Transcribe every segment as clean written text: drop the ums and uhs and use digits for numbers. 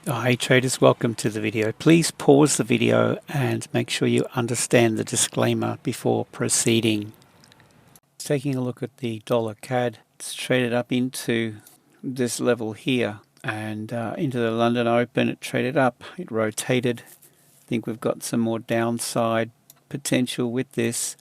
Hi traders, welcome to the video. Please pause the video and make sure you understand the disclaimer before proceeding. Taking a look at the dollar CAD, it's traded up into this level here and into the London Open. It traded up, it rotated. I think we've got some more downside potential with this,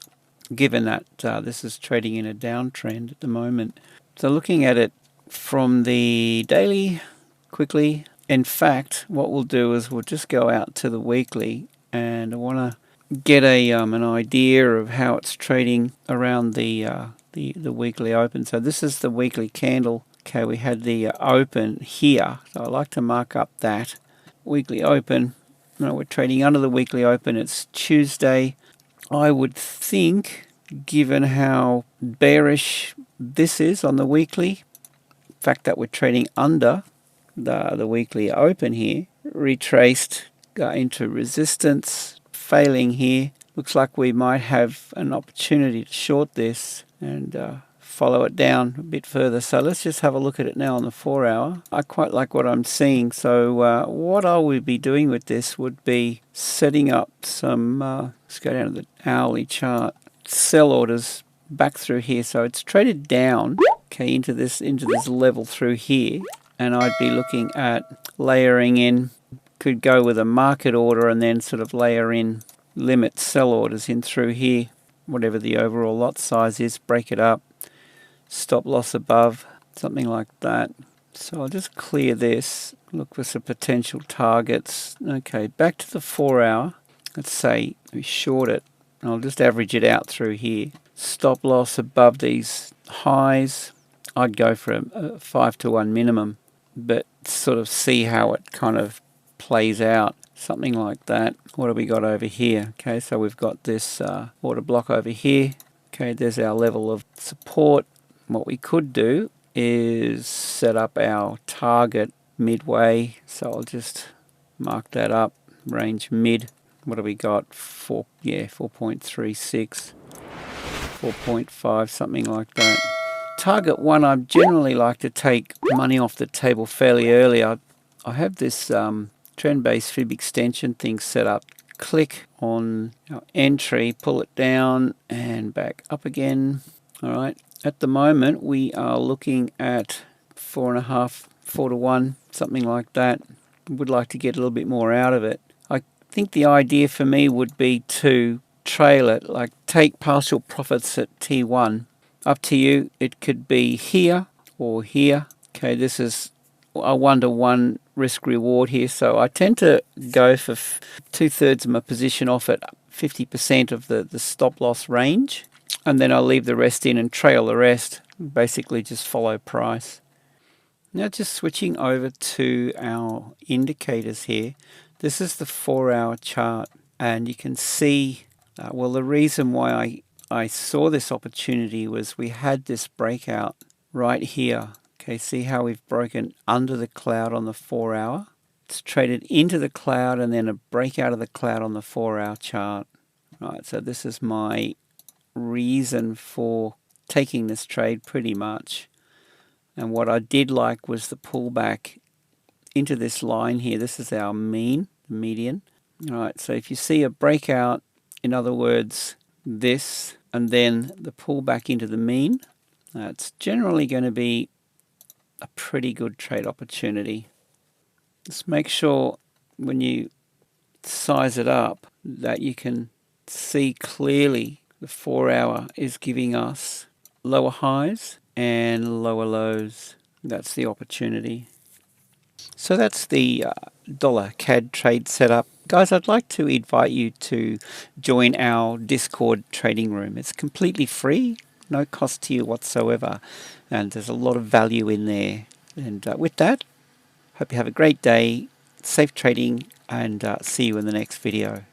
given that this is trading in a downtrend at the moment. So looking at it from the daily quickly. In fact, what we'll do is we'll just go out to the weekly, and I want to get an idea of how it's trading around the weekly open. So this is the weekly candle. Okay, we had the open here, so I like to mark up that weekly open. No, we're trading under the weekly open. It's Tuesday. I would think, given how bearish this is on the weekly, the fact that we're trading under the weekly open here, retraced, got into resistance, failing here. Looks like we might have an opportunity to short this and follow it down a bit further. So let's just have a look at it now on the 4 hour. I quite like what I'm seeing. So what I would be doing with this would be setting up some, let's go down to the hourly chart, sell orders back through here. So it's traded down, okay, into this level through here. And I'd be looking at layering in, could go with a market order and then sort of layer in limit sell orders in through here, whatever the overall lot size is, break it up, stop loss above, something like that. So I'll just clear this, look for some potential targets. Okay, back to the 4 hour. Let's say we short it, and I'll just average it out through here. Stop loss above these highs. I'd go for a 5-to-1 minimum, but sort of see how it kind of plays out, something like that. What have we got over here? Okay, so we've got this order block over here. Okay, there's our level of support. What we could do is set up our target midway, so I'll just mark that up, range mid. What have we got? 4.36, 4.5, something like that. Target one, I generally like to take money off the table fairly early. I have this trend-based fib extension thing set up. Click on our entry, pull it down and back up again. All right. At the moment, we are looking at 4.5, 4-to-1, something like that. Would like to get a little bit more out of it. I think the idea for me would be to trail it, like take partial profits at T1. Up to you. It could be here or here. Okay, this is a 1-to-1 risk reward here. So I tend to go for 2/3 of my position off at 50% of the stop loss range. And then I'll leave the rest in and trail the rest. Basically just follow price. Now just switching over to our indicators here. This is the 4 hour chart. And you can see, well, the reason why I saw this opportunity was we had this breakout right here. Okay, see how we've broken under the cloud on the 4 hour? It's traded into the cloud and then a breakout of the cloud on the 4 hour chart. Right, so this is my reason for taking this trade pretty much. And what I did like was the pullback into this line here. This is our mean, the median. All right, so if you see a breakout, in other words, this, and then the pullback into the mean, it's generally going to be a pretty good trade opportunity. Just make sure when you size it up that you can see clearly the 4 hour is giving us lower highs and lower lows. That's the opportunity. So that's the dollar CAD trade setup. Guys, I'd like to invite you to join our Discord trading room. It's completely free, no cost to you whatsoever, and there's a lot of value in there. And with that, hope you have a great day, safe trading, and see you in the next video.